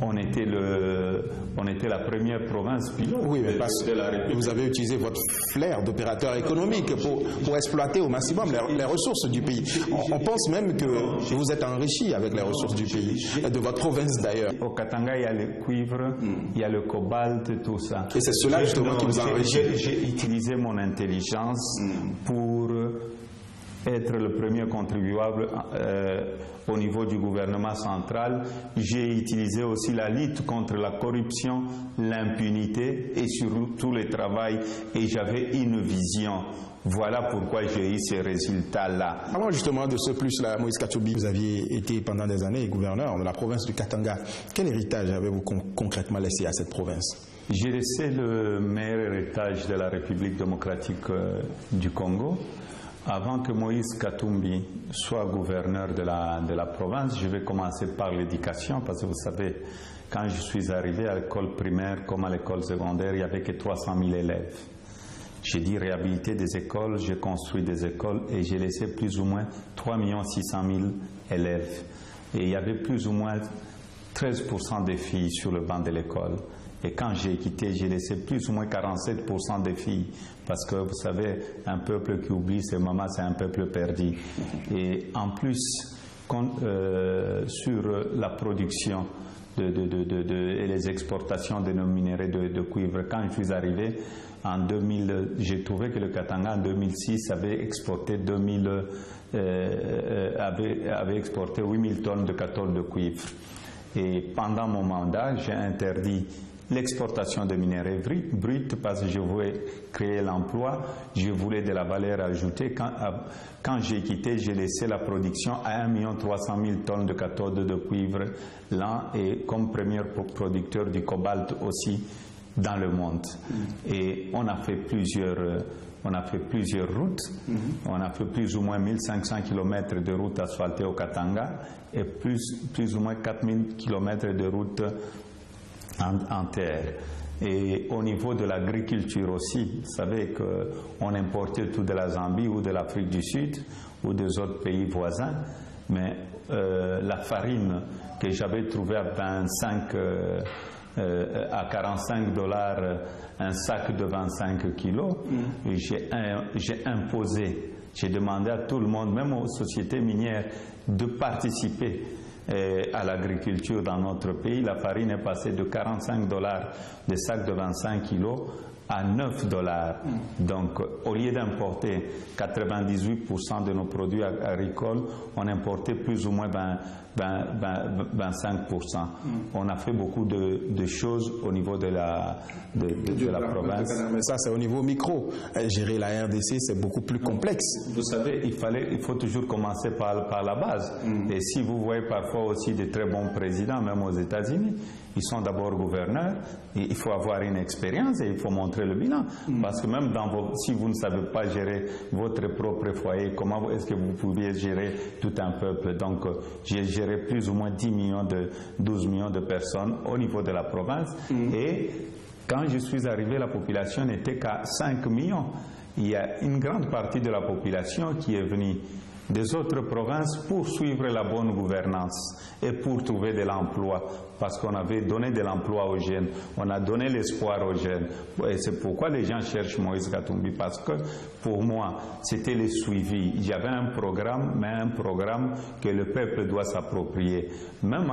[SPEAKER 2] on était la première province pilote
[SPEAKER 1] de la République. Vous avez utilisé votre flair d'opérateur économique pour exploiter au maximum les ressources du pays. On pense même que vous êtes enrichi avec les ressources du pays, de votre province d'ailleurs.
[SPEAKER 2] Au Katanga, il y a le cuivre, il y a le cobalt, tout ça.
[SPEAKER 1] Et c'est cela justement qui vous a enrichi.
[SPEAKER 2] J'ai utilisé mon intelligence pour être le premier contribuable au niveau du gouvernement central. J'ai utilisé aussi la lutte contre la corruption, l'impunité et surtout le travail, et j'avais une vision. Voilà pourquoi j'ai eu ces résultats-là.
[SPEAKER 1] Avant justement de ce plus-là, Moïse Katumbi, vous aviez été pendant des années gouverneur de la province du Katanga. Quel héritage avez-vous concrètement laissé à cette province?
[SPEAKER 2] J'ai laissé le meilleur héritage de la République démocratique du Congo. Avant que Moïse Katumbi soit gouverneur de la province, je vais commencer par l'éducation, parce que vous savez, quand je suis arrivé à l'école primaire comme à l'école secondaire, il n'y avait que 300 000 élèves. J'ai dit réhabiliter des écoles, j'ai construit des écoles et j'ai laissé plus ou moins 3 600 000 élèves. Et il y avait plus ou moins 13% des filles sur le banc de l'école. Et quand j'ai quitté, j'ai laissé plus ou moins 47% des filles. Parce que vous savez, un peuple qui oublie ses mamans, c'est un peuple perdu. Et en plus, sur la production et les exportations de nos minerais de cuivre, quand je suis arrivé, en 2000, j'ai trouvé que le Katanga en 2006 avait exporté avait exporté 8000 tonnes de cathode de cuivre. Et pendant mon mandat, j'ai interdit l'exportation de minerais bruts parce que je voulais créer l'emploi, je voulais de la valeur ajoutée. Quand j'ai quitté, j'ai laissé la production à 1 300 000 tonnes de cathode de cuivre l'an et comme premier producteur du cobalt aussi dans le monde. Et on a fait plusieurs routes. On a fait plus ou moins 1500 km de routes asphaltées au Katanga et plus ou moins 4000 km de routes en terre. Et au niveau de l'agriculture aussi, vous savez qu'on importait tout de la Zambie ou de l'Afrique du Sud ou des autres pays voisins, mais la farine que j'avais trouvée à 45 $, un sac de 25 kilos, j'ai imposé, j'ai demandé à tout le monde, même aux sociétés minières, de participer à l'agriculture dans notre pays. La farine est passée de 45 $, des sacs de 25 kilos, à 9 $. Donc, au lieu d'importer 98% de nos produits agricoles, on importait plus ou moins 25%. On a fait beaucoup de choses au niveau de la province.
[SPEAKER 1] Mais ça, c'est au niveau micro. Gérer la RDC, c'est beaucoup plus complexe.
[SPEAKER 2] Vous savez, il faut toujours commencer par la base. Et si vous voyez parfois aussi de très bons présidents, même aux États-Unis, ils sont d'abord gouverneurs, et il faut avoir une expérience et il faut montrer le bilan. Parce que même si vous ne savez pas gérer votre propre foyer, comment est-ce que vous pouviez gérer tout un peuple? Donc, j'ai géré plus ou moins 12 millions de personnes au niveau de la province. Et quand je suis arrivé, la population n'était qu'à 5 millions. Il y a une grande partie de la population qui est venue des autres provinces pour suivre la bonne gouvernance et pour trouver de l'emploi, parce qu'on avait donné de l'emploi aux jeunes, on a donné l'espoir aux jeunes. Et c'est pourquoi les gens cherchent Moïse Katumbi, parce que pour moi, c'était le suivi. Il y avait un programme, mais un programme que le peuple doit s'approprier. Même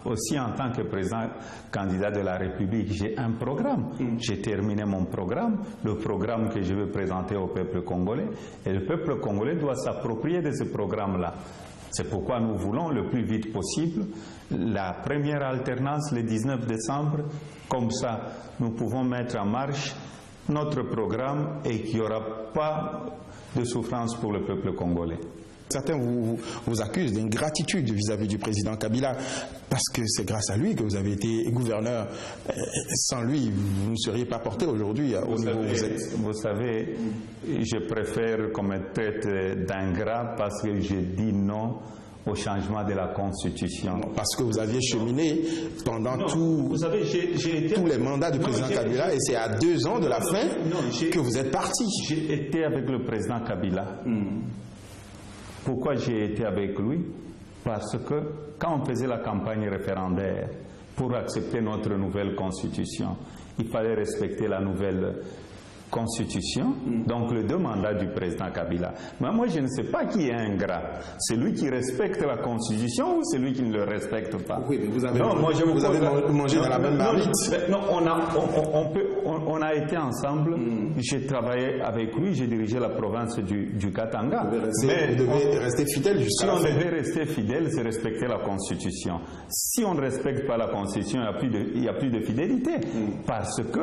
[SPEAKER 2] aussi en tant que président candidat de la République, j'ai un programme. J'ai terminé mon programme, le programme que je vais présenter au peuple congolais, et le peuple congolais doit s'approprier de ce programme-là. C'est pourquoi nous voulons le plus vite possible la première alternance le 19 décembre. Comme ça, nous pouvons mettre en marche notre programme et qu'il n'y aura pas de souffrance pour le peuple congolais.
[SPEAKER 1] Certains vous accusent d'ingratitude vis-à-vis du président Kabila, parce que c'est grâce à lui que vous avez été gouverneur. Sans lui, vous ne seriez pas porté aujourd'hui au niveau où vous êtes.
[SPEAKER 2] Vous savez, je préfère qu'on me traite d'ingrat parce que je dis non au changement de la Constitution.
[SPEAKER 1] Parce que vous aviez cheminé pendant tous les mandats du président Kabila, et c'est à 2 ans de la fin que vous êtes parti.
[SPEAKER 2] J'ai été avec le président Kabila. Pourquoi j'ai été avec lui? Parce que quand on faisait la campagne référendaire pour accepter notre nouvelle constitution, il fallait respecter la nouvelle Constitution, donc les 2 mandats du président Kabila. Mais moi, je ne sais pas qui est ingrat. Celui qui respecte la Constitution ou celui qui ne le respecte pas.
[SPEAKER 1] Oui, mais vous avez mangé dans la même marmite.
[SPEAKER 2] Non, on a été ensemble. J'ai travaillé avec lui, j'ai dirigé la province du Katanga.
[SPEAKER 1] Vous devez rester fidèle jusqu'à la fin.
[SPEAKER 2] Si on devait rester fidèle, c'est respecter la Constitution. Si on ne respecte pas la Constitution, il n'y a plus de fidélité. Parce que,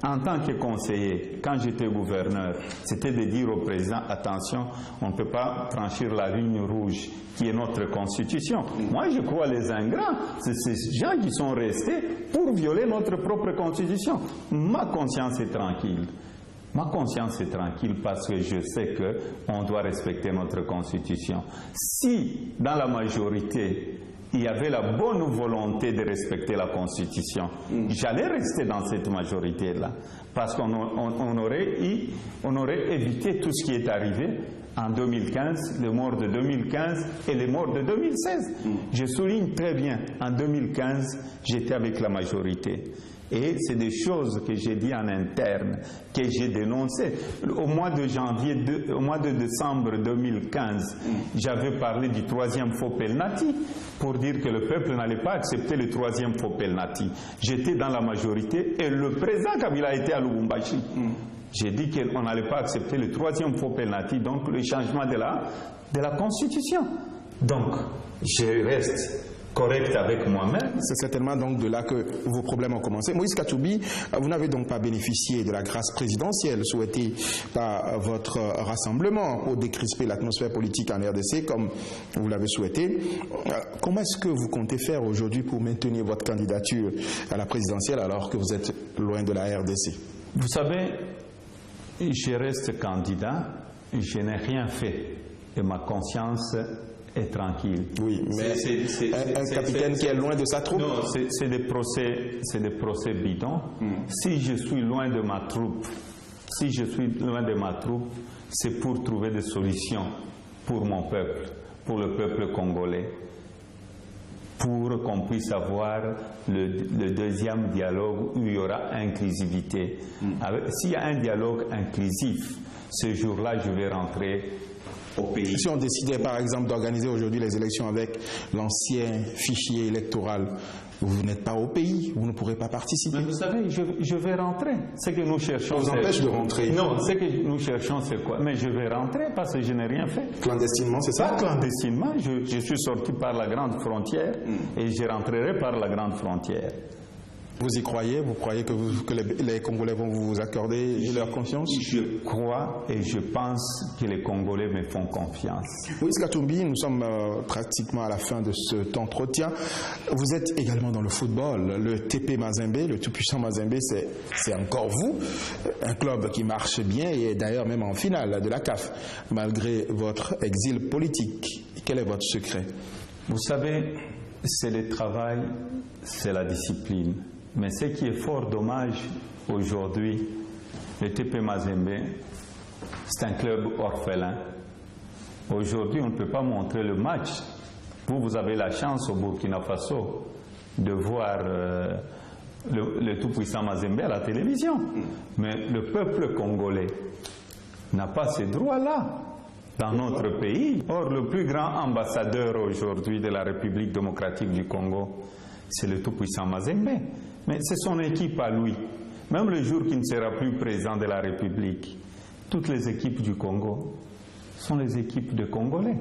[SPEAKER 2] en tant que conseiller, quand j'étais gouverneur, c'était de dire au président, attention, on ne peut pas franchir la ligne rouge qui est notre constitution. Moi, je crois les ingrats, c'est ces gens qui sont restés pour violer notre propre constitution. Ma conscience est tranquille. Ma conscience est tranquille parce que je sais qu'on doit respecter notre constitution. Si, dans la majorité, il y avait la bonne volonté de respecter la Constitution, j'allais rester dans cette majorité-là, parce qu'on aurait évité tout ce qui est arrivé en 2015, les morts de 2015 et les morts de 2016. Je souligne très bien, en 2015, j'étais avec la majorité. Et c'est des choses que j'ai dit en interne, que j'ai dénoncées. Au mois de décembre 2015, j'avais parlé du 3e faux penalty pour dire que le peuple n'allait pas accepter le 3e faux penalty. J'étais dans la majorité et le président Kabila était à Lubumbashi. J'ai dit qu'on n'allait pas accepter le 3e faux penalty, donc le changement de la Constitution. Donc, je reste correct avec moi-même.
[SPEAKER 1] C'est certainement donc de là que vos problèmes ont commencé. Moïse Katumbi, vous n'avez donc pas bénéficié de la grâce présidentielle souhaitée par votre rassemblement pour décrisper l'atmosphère politique en RDC comme vous l'avez souhaité. Comment est-ce que vous comptez faire aujourd'hui pour maintenir votre candidature à la présidentielle alors que vous êtes loin de la RDC?
[SPEAKER 2] Vous savez, je reste candidat, je n'ai rien fait et ma conscience est tranquille.
[SPEAKER 1] Oui, mais un capitaine qui est loin de sa troupe.
[SPEAKER 2] Non, c'est des procès bidons. Si je suis loin de ma troupe, c'est pour trouver des solutions pour mon peuple, pour le peuple congolais, pour qu'on puisse avoir le 2e dialogue où il y aura inclusivité. S'il y a un dialogue inclusif, ce jour-là, je vais rentrer au pays.
[SPEAKER 1] Si on décidait par exemple d'organiser aujourd'hui les élections avec l'ancien fichier électoral, vous n'êtes pas au pays, vous ne pourrez pas participer.
[SPEAKER 2] Mais vous savez, je vais rentrer. Ce que nous cherchons,
[SPEAKER 1] on vous empêche de rentrer.
[SPEAKER 2] Non, ce que nous cherchons, c'est quoi? Mais je vais rentrer parce que je n'ai rien fait.
[SPEAKER 1] Clandestinement, c'est ça?
[SPEAKER 2] Pas clandestinement, je suis sorti par la grande frontière et je rentrerai par la grande frontière.
[SPEAKER 1] Vous y croyez? Vous croyez que les Congolais vont vous accorder leur confiance?
[SPEAKER 2] Je crois et je pense que les Congolais me font confiance.
[SPEAKER 1] Moïse Katumbi, nous sommes pratiquement à la fin de cet entretien. Vous êtes également dans le football. Le TP Mazembe, le tout-puissant Mazembe, c'est encore vous. Un club qui marche bien et d'ailleurs même en finale de la CAF, malgré votre exil politique. Quel est votre secret?
[SPEAKER 2] Vous savez, c'est le travail, c'est la discipline. Mais ce qui est fort dommage aujourd'hui, le TP Mazembe, c'est un club orphelin. Aujourd'hui, on ne peut pas montrer le match. Vous avez la chance au Burkina Faso de voir le tout-puissant Mazembe à la télévision. Mais le peuple congolais n'a pas ces droits-là dans notre pays. Or, le plus grand ambassadeur aujourd'hui de la République démocratique du Congo, c'est le tout-puissant Mazembe. Mais c'est son équipe à lui. Même le jour qu'il ne sera plus président de la République, toutes les équipes du Congo sont les équipes de Congolais.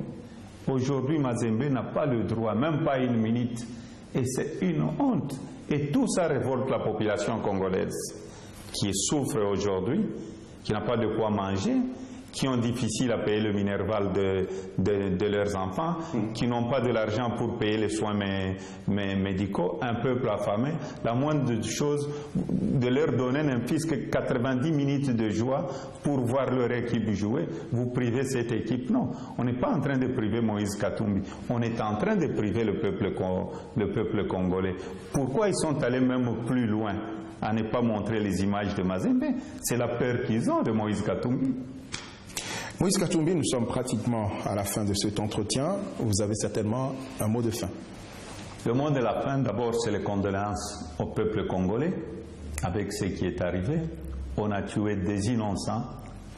[SPEAKER 2] Aujourd'hui, Mazembe n'a pas le droit, même pas une minute. Et c'est une honte. Et tout ça révolte la population congolaise qui souffre aujourd'hui, qui n'a pas de quoi manger, qui ont difficile à payer le Minerval de leurs enfants, qui n'ont pas de l'argent pour payer les soins médicaux, un peuple affamé. La moindre chose, de leur donner un fils que 90 minutes de joie pour voir leur équipe jouer, vous privez cette équipe. Non, on n'est pas en train de priver Moïse Katumbi, on est en train de priver le peuple congolais. Pourquoi ils sont allés même plus loin à ne pas montrer les images de Mazembe? C'est la peur qu'ils ont de Moïse Katumbi.
[SPEAKER 1] Moïse Katumbi, nous sommes pratiquement à la fin de cet entretien. Vous avez certainement un mot de fin.
[SPEAKER 2] Le mot de la fin, d'abord, c'est les condoléances au peuple congolais avec ce qui est arrivé, on a tué des innocents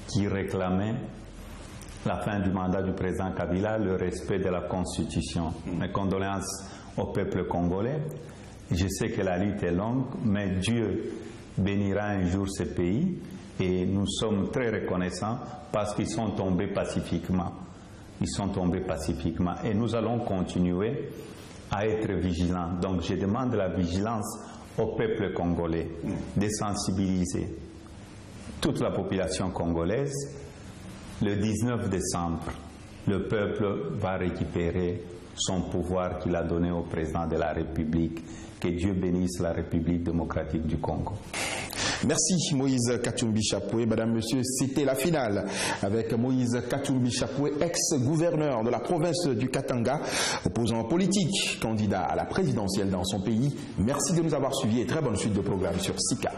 [SPEAKER 2] qui réclamaient la fin du mandat du président Kabila, le respect de la Constitution. Mes condoléances au peuple congolais. Je sais que la lutte est longue, mais Dieu bénira un jour ce pays et nous sommes très reconnaissants parce qu'ils sont tombés pacifiquement. Ils sont tombés pacifiquement et nous allons continuer à être vigilants. Donc je demande la vigilance au peuple congolais, de sensibiliser toute la population congolaise. Le 19 décembre, le peuple va récupérer son pouvoir qu'il a donné au président de la République. Que Dieu bénisse la République démocratique du Congo.
[SPEAKER 1] Merci Moïse Katumbi Chapoué. Madame, Monsieur, c'était la finale avec Moïse Katumbi Chapoué, ex-gouverneur de la province du Katanga, opposant politique, candidat à la présidentielle dans son pays. Merci de nous avoir suivis et très bonne suite de programme sur SICA.